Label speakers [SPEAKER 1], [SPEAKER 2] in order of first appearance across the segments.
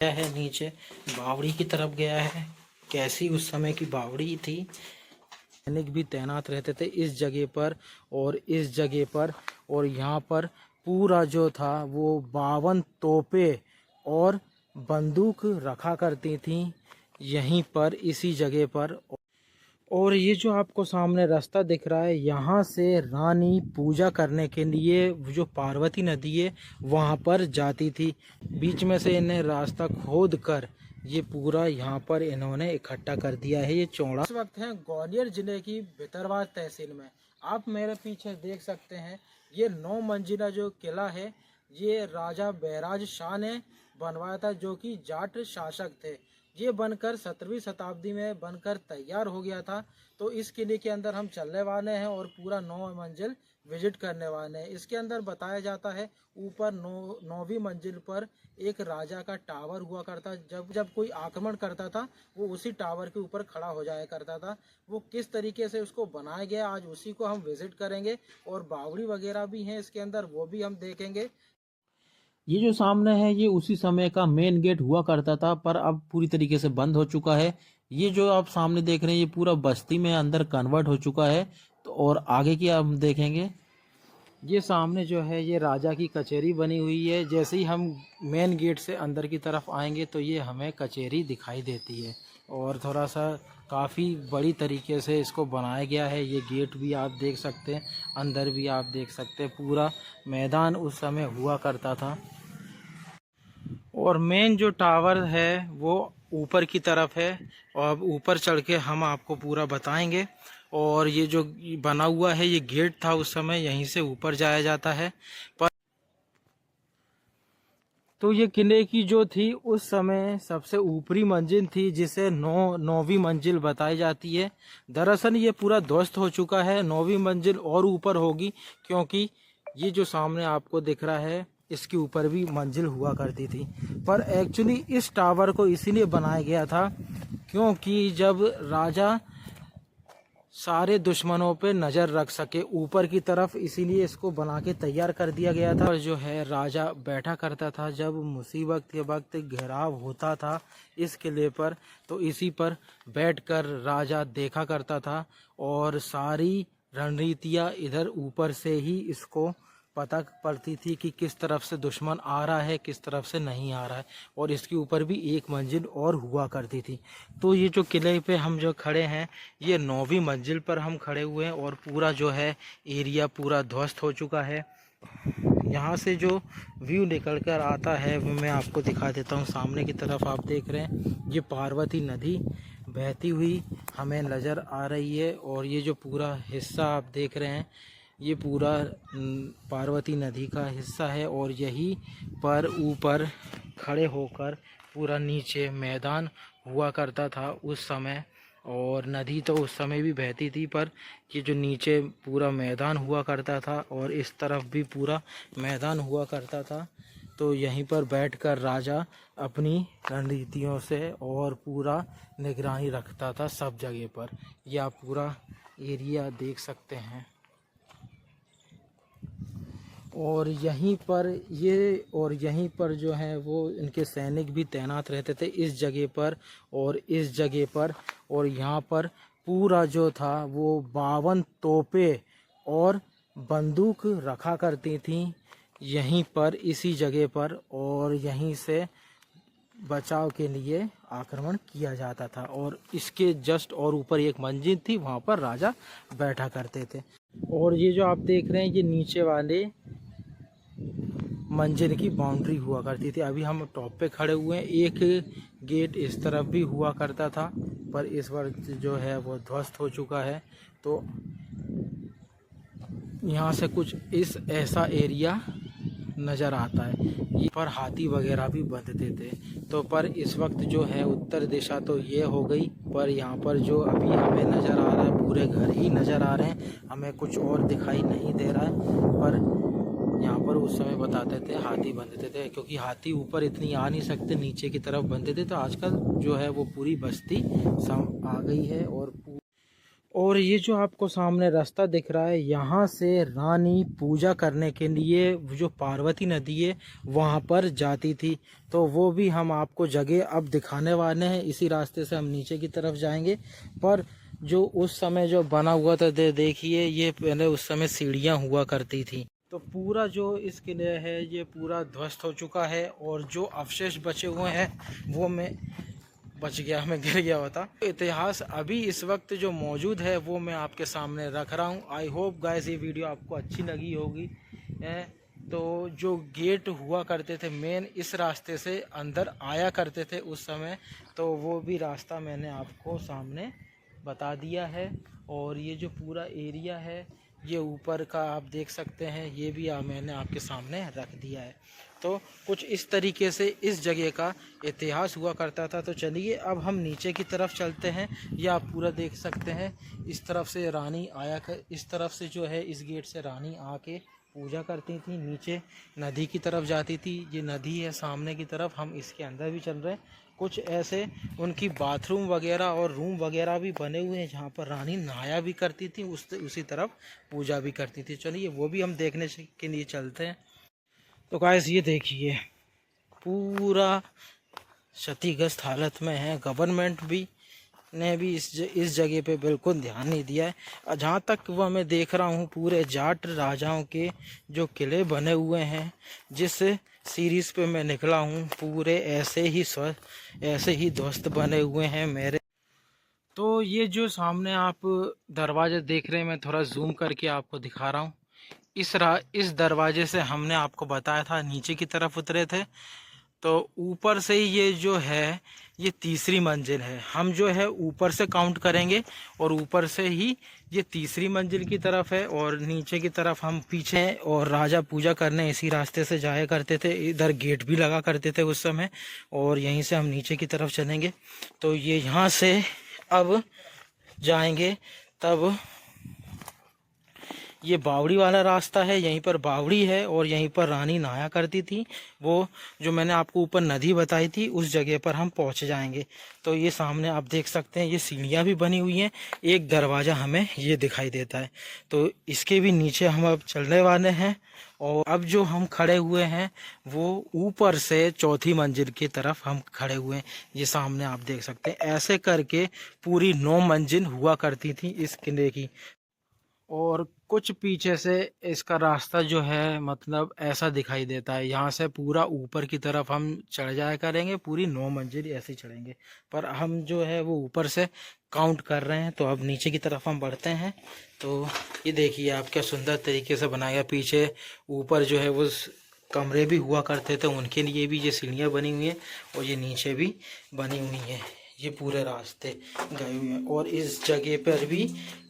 [SPEAKER 1] गया है नीचे बावड़ी की तरफ गया है। कैसी उस समय की बावड़ी थी। सैनिक भी तैनात रहते थे इस जगह पर और इस जगह पर, और यहाँ पर पूरा जो था वो 52 तोपें और बंदूक रखा करती थी यहीं पर इसी जगह पर। और ये जो आपको सामने रास्ता दिख रहा है, यहाँ से रानी पूजा करने के लिए जो पार्वती नदी है वहाँ पर जाती थी। बीच में से इन्हें रास्ता खोद कर ये पूरा यहाँ पर इन्होंने इकट्ठा कर दिया है। ये चौड़ा इस वक्त है ग्वालियर जिले की भितरवार तहसील में। आप मेरे पीछे देख सकते हैं ये 9 मंजिला जो किला है ये राजा बैराज शाह ने बनवाया था, जो कि जाट शासक थे। ये बनकर 17वीं शताब्दी में बनकर तैयार हो गया था। तो इस किले के अंदर हम चलने वाले हैं और पूरा 9 मंजिल विजिट करने वाले हैं। इसके अंदर बताया जाता है ऊपर 9वीं मंजिल पर एक राजा का टावर हुआ करता। जब कोई आक्रमण करता था वो उसी टावर के ऊपर खड़ा हो जाया करता था। वो किस तरीके से उसको बनाया गया आज उसी को हम विजिट करेंगे, और बावड़ी वगैरह भी हैं इसके अंदर वो भी हम देखेंगे। ये जो सामने है ये उसी समय का मेन गेट हुआ करता था, पर अब पूरी तरीके से बंद हो चुका है। ये जो आप सामने देख रहे हैं ये पूरा बस्ती में अंदर कन्वर्ट हो चुका है। तो और आगे की हम देखेंगे। ये सामने जो है ये राजा की कचहरी बनी हुई है। जैसे ही हम मेन गेट से अंदर की तरफ आएंगे तो ये हमें कचहरी दिखाई देती है, और थोड़ा सा काफ़ी बड़ी तरीके से इसको बनाया गया है। ये गेट भी आप देख सकते हैं, अंदर भी आप देख सकते हैं। पूरा मैदान उस समय हुआ करता था। और मेन जो टावर है वो ऊपर की तरफ है, और अब ऊपर चढ़ के हम आपको पूरा बताएंगे। और ये जो बना हुआ है ये गेट था उस समय, यहीं से ऊपर जाया जाता है। पर तो ये किले की जो थी उस समय सबसे ऊपरी मंजिल थी, जिसे 9वीं मंजिल बताई जाती है। दरअसल ये पूरा ध्वस्त हो चुका है। 9वीं मंजिल और ऊपर होगी, क्योंकि ये जो सामने आपको दिख रहा है इसके ऊपर भी मंजिल हुआ करती थी। पर एक्चुअली इस टावर को इसीलिए बनाया गया था क्योंकि जब राजा सारे दुश्मनों पे नज़र रख सके ऊपर की तरफ, इसीलिए इसको बना के तैयार कर दिया गया था। और जो है राजा बैठा करता था जब मुसीबत के वक्त घेराव होता था इस किले पर, तो इसी पर बैठकर राजा देखा करता था। और सारी रणनीतियाँ इधर ऊपर से ही इसको पता पड़ती थी कि किस तरफ से दुश्मन आ रहा है किस तरफ से नहीं आ रहा है। और इसके ऊपर भी एक मंजिल और हुआ करती थी। तो ये जो किले पे हम जो खड़े हैं ये 9वीं मंजिल पर हम खड़े हुए हैं, और पूरा जो है एरिया पूरा ध्वस्त हो चुका है। यहाँ से जो व्यू निकल कर आता है वो मैं आपको दिखा देता हूँ। सामने की तरफ आप देख रहे हैं ये पार्वती नदी बहती हुई हमें नज़र आ रही है। और ये जो पूरा हिस्सा आप देख रहे हैं ये पूरा पार्वती नदी का हिस्सा है। और यहीं पर ऊपर खड़े होकर पूरा नीचे मैदान हुआ करता था उस समय। और नदी तो उस समय भी बहती थी, पर ये जो नीचे पूरा मैदान हुआ करता था और इस तरफ भी पूरा मैदान हुआ करता था। तो यहीं पर बैठकर राजा अपनी रणनीतियों से और पूरा निगरानी रखता था सब जगह पर। ये आप पूरा एरिया देख सकते हैं। और यहीं पर जो है वो इनके सैनिक भी तैनात रहते थे इस जगह पर और इस जगह पर। और यहाँ पर पूरा जो था वो 52 तोपें और बंदूक रखा करती थी यहीं पर इसी जगह पर। और यहीं से बचाव के लिए आक्रमण किया जाता था। और इसके जस्ट और ऊपर एक मंजिल थी, वहाँ पर राजा बैठा करते थे। और ये जो आप देख रहे हैं ये नीचे वाले मंजिल की बाउंड्री हुआ करती थी। अभी हम टॉप पे खड़े हुए हैं। एक गेट इस तरफ भी हुआ करता था, पर इस वक्त जो है वो ध्वस्त हो चुका है। तो यहाँ से कुछ इस ऐसा एरिया नज़र आता है। ये पर हाथी वगैरह भी बंधते थे। तो पर इस वक्त जो है उत्तर दिशा तो ये हो गई, पर यहाँ पर जो अभी हमें नज़र आ रहा है पूरे घर ही नज़र आ रहे हैं, हमें कुछ और दिखाई नहीं दे रहा है। पर यहाँ पर उस समय बताते थे हाथी बंधते थे, क्योंकि हाथी ऊपर इतनी आ नहीं सकते, नीचे की तरफ बंधते थे। तो आजकल जो है वो पूरी बस्ती आ गई है। और ये जो आपको सामने रास्ता दिख रहा है, यहाँ से रानी पूजा करने के लिए जो पार्वती नदी है वहाँ पर जाती थी। तो वो भी हम आपको जगह अब दिखाने वाले हैं। इसी रास्ते से हम नीचे की तरफ जाएंगे। पर जो उस समय जो बना हुआ था, देखिए ये पहले उस समय सीढ़ियाँ हुआ करती थी। तो पूरा जो इस किले है ये पूरा ध्वस्त हो चुका है, और जो अवशेष बचे हुए हैं वो मैं बच गया, मैं गिर गया होता। इतिहास अभी इस वक्त जो मौजूद है वो मैं आपके सामने रख रहा हूँ। आई होप गाइस ये वीडियो आपको अच्छी लगी होगी। तो जो गेट हुआ करते थे मेन, इस रास्ते से अंदर आया करते थे उस समय, तो वो भी रास्ता मैंने आपको सामने बता दिया है। और ये जो पूरा एरिया है ये ऊपर का आप देख सकते हैं, ये भी मैंने आपके सामने रख दिया है। तो कुछ इस तरीके से इस जगह का इतिहास हुआ करता था। तो चलिए अब हम नीचे की तरफ चलते हैं। ये आप पूरा देख सकते हैं, इस तरफ से रानी आया कर, इस तरफ से जो है इस गेट से रानी आके पूजा करती थी, नीचे नदी की तरफ जाती थी। ये नदी है सामने की तरफ, हम इसके अंदर भी चल रहे हैं। कुछ ऐसे उनकी बाथरूम वगैरह और रूम वगैरह भी बने हुए हैं जहाँ पर रानी नहाया भी करती थी, उसी तरफ पूजा भी करती थी। चलिए वो भी हम देखने के लिए चलते हैं। तो गाइस ये देखिए पूरा क्षतिग्रस्त हालत में है। गवर्नमेंट भी ने भी इस जगह पे बिल्कुल ध्यान नहीं दिया है। जहाँ तक वह मैं देख रहा हूँ पूरे जाट राजाओं के जो किले बने हुए हैं, जिस सीरीज़ पे मैं निकला हूँ, पूरे ऐसे ही ध्वस्त बने हुए हैं मेरे। तो ये जो सामने आप दरवाजे देख रहे हैं, मैं थोड़ा जूम करके आपको दिखा रहा हूँ। इस दरवाजे से हमने आपको बताया था नीचे की तरफ उतरे थे। तो ऊपर से ही ये जो है ये तीसरी मंजिल है। हम जो है ऊपर से काउंट करेंगे और ऊपर से ही ये तीसरी मंजिल की तरफ है, और नीचे की तरफ हम पीछे हैं। और राजा पूजा करने इसी रास्ते से जाया करते थे। इधर गेट भी लगा करते थे उस समय, और यहीं से हम नीचे की तरफ चलेंगे। तो ये यहाँ से अब जाएंगे, तब ये बावड़ी वाला रास्ता है, यहीं पर बावड़ी है और यहीं पर रानी नहाया करती थी। वो जो मैंने आपको ऊपर नदी बताई थी उस जगह पर हम पहुंच जाएंगे। तो ये सामने आप देख सकते हैं, ये सीढ़ियाँ भी बनी हुई हैं। एक दरवाज़ा हमें ये दिखाई देता है। तो इसके भी नीचे हम अब चलने वाले हैं। और अब जो हम खड़े हुए हैं वो ऊपर से चौथी मंजिल की तरफ हम खड़े हुए हैं। ये सामने आप देख सकते हैं, ऐसे करके पूरी 9 मंजिल हुआ करती थी इस किले की। और कुछ पीछे से इसका रास्ता जो है मतलब ऐसा दिखाई देता है। यहाँ से पूरा ऊपर की तरफ हम चढ़ जाया करेंगे, पूरी 9 मंजिल ऐसे चढ़ेंगे। पर हम जो है वो ऊपर से काउंट कर रहे हैं। तो अब नीचे की तरफ हम बढ़ते हैं। तो ये देखिए आप क्या सुंदर तरीके से बनाया। पीछे ऊपर जो है वो कमरे भी हुआ करते थे, उनके लिए भी ये सीढ़ियाँ बनी हुई हैं, और ये नीचे भी बनी हुई हैं। ये पूरे रास्ते गए हुए हैं, और इस जगह पर भी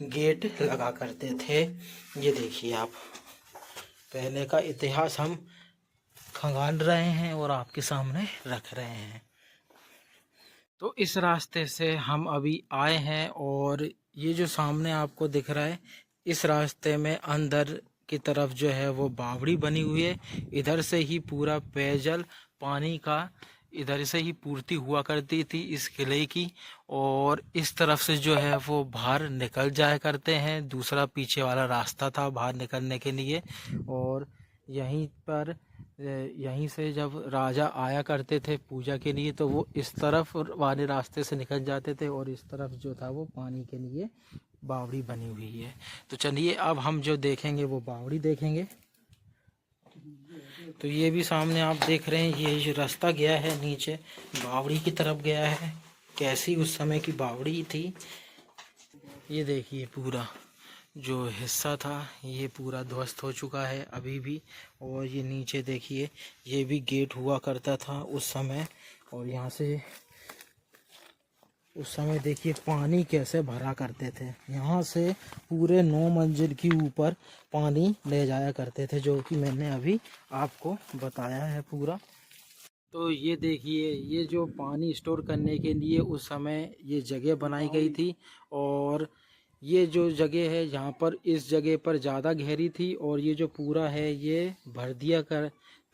[SPEAKER 1] गेट लगा करते थे। ये देखिए आप, पहले का इतिहास हम खंगाल रहे हैं और आपके सामने रख रहे हैं। तो इस रास्ते से हम अभी आए हैं, और ये जो सामने आपको दिख रहा है, इस रास्ते में अंदर की तरफ जो है वो बावड़ी बनी हुई है। इधर से ही पूरा पेयजल पानी का इधर से ही पूर्ति हुआ करती थी इस किले की। और इस तरफ से जो है वो बाहर निकल जाया करते हैं, दूसरा पीछे वाला रास्ता था बाहर निकलने के लिए। और यहीं से जब राजा आया करते थे पूजा के लिए, तो वो इस तरफ वाले रास्ते से निकल जाते थे, और इस तरफ जो था वो पानी के लिए बावड़ी बनी हुई है। तो चलिए अब हम जो देखेंगे वो बावड़ी देखेंगे। तो ये भी सामने आप देख रहे हैं, ये जो रास्ता गया है नीचे बावड़ी की तरफ गया है। कैसी उस समय की बावड़ी थी, ये देखिए पूरा जो हिस्सा था ये पूरा ध्वस्त हो चुका है अभी भी। और ये नीचे देखिए, ये भी गेट हुआ करता था उस समय। और यहाँ से उस समय देखिए पानी कैसे भरा करते थे, यहाँ से पूरे 9 मंजिल की ऊपर पानी ले जाया करते थे, जो कि मैंने अभी आपको बताया है पूरा। तो ये देखिए, ये जो पानी स्टोर करने के लिए उस समय ये जगह बनाई गई थी। और ये जो जगह है यहाँ पर, इस जगह पर ज़्यादा गहरी थी, और ये जो पूरा है ये भर दिया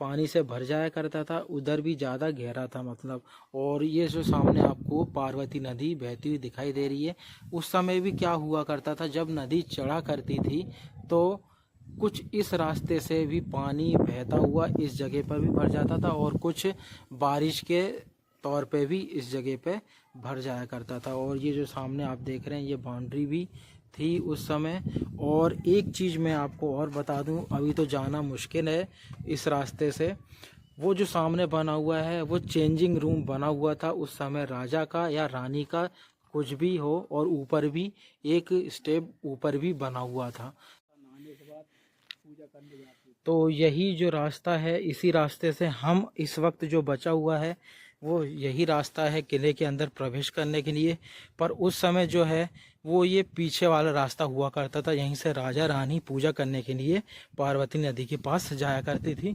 [SPEAKER 1] पानी से भर जाया करता था, उधर भी ज़्यादा गहरा था मतलब। और ये जो सामने आपको पार्वती नदी बहती हुई दिखाई दे रही है, उस समय भी क्या हुआ करता था, जब नदी चढ़ा करती थी तो कुछ इस रास्ते से भी पानी बहता हुआ इस जगह पर भी भर जाता था, और कुछ बारिश के तौर पे भी इस जगह पे भर जाया करता था। और ये जो सामने आप देख रहे हैं, ये बाउंड्री भी थी उस समय। और एक चीज़ मैं आपको और बता दूं, अभी तो जाना मुश्किल है इस रास्ते से, वो जो सामने बना हुआ है वो चेंजिंग रूम बना हुआ था उस समय, राजा का या रानी का कुछ भी हो, और ऊपर भी एक स्टेप ऊपर भी बना हुआ था। तो यही जो रास्ता है, इसी रास्ते से हम इस वक्त जो बचा हुआ है वो यही रास्ता है किले के अंदर प्रवेश करने के लिए। पर उस समय जो है वो ये पीछे वाला रास्ता हुआ करता था, यहीं से राजा रानी पूजा करने के लिए पार्वती नदी के पास जाया करती थी।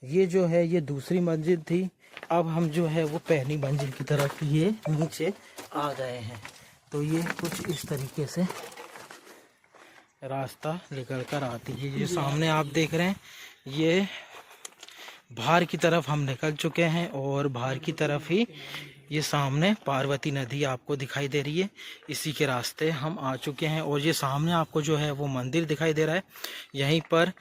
[SPEAKER 1] ये जो है ये दूसरी मंजिल थी। अब हम जो है वो पहली मंजिल की तरफ ये नीचे आ गए हैं। तो ये कुछ इस तरीके से रास्ता निकल कर आती है। ये सामने आप देख रहे हैं, ये बाहर की तरफ हम निकल चुके हैं, और बाहर की तरफ ही ये सामने पार्वती नदी आपको दिखाई दे रही है, इसी के रास्ते हम आ चुके हैं। और ये सामने आपको जो है वो मंदिर दिखाई दे रहा है, यहीं पर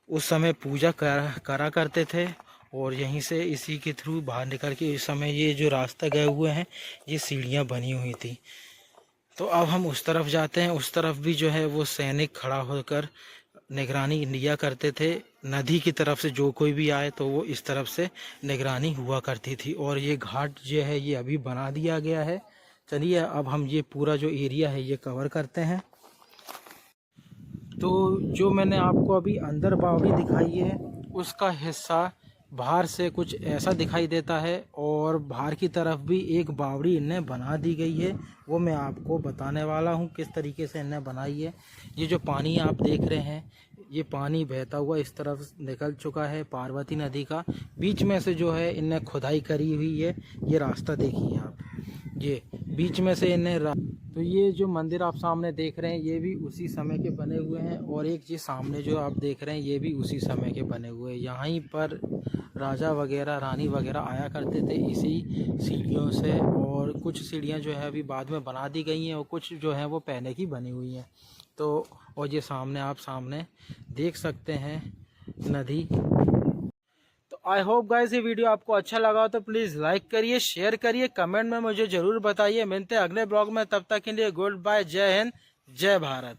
[SPEAKER 1] उस समय पूजा करा करते थे, और यहीं से इसी के थ्रू बाहर निकल के इस समय ये जो रास्ता गए हुए हैं ये सीढ़ियाँ बनी हुई थी। तो अब हम उस तरफ जाते हैं। उस तरफ भी जो है वो सैनिक खड़ा होकर निगरानी लिया करते थे, नदी की तरफ से जो कोई भी आए तो वो इस तरफ से निगरानी हुआ करती थी। और ये घाट जो है ये अभी बना दिया गया है। चलिए अब हम ये पूरा जो एरिया है ये कवर करते हैं। तो जो मैंने आपको अभी अंदर बावड़ी दिखाई है उसका हिस्सा बाहर से कुछ ऐसा दिखाई देता है, और बाहर की तरफ भी एक बावड़ी इन्हें बना दी गई है, वो मैं आपको बताने वाला हूँ किस तरीके से इन्हें बनाई है। ये जो पानी आप देख रहे हैं, ये पानी बहता हुआ इस तरफ निकल चुका है पार्वती नदी का। बीच में से जो है इन्हें खुदाई करी हुई है, ये रास्ता देखिए आप, ये बीच में से इन्हें तो ये जो मंदिर आप सामने देख रहे हैं ये भी उसी समय के बने हुए हैं, और एक ये सामने जो आप देख रहे हैं ये भी उसी समय के बने हुए हैं। यहीं पर राजा वगैरह रानी वगैरह आया करते थे इसी सीढ़ियों से, और कुछ सीढ़ियाँ जो है अभी बाद में बना दी गई हैं, और कुछ जो है वो पहले की बनी हुई हैं। तो और ये सामने आप सामने देख सकते हैं नदी। तो आई होप गाइस ये वीडियो आपको अच्छा लगा हो तो प्लीज़ लाइक करिए, शेयर करिए, कमेंट में मुझे ज़रूर बताइए। मिलते हैं अगले ब्लॉग में, तब तक के लिए गुड बाय, जय हिंद, जय भारत।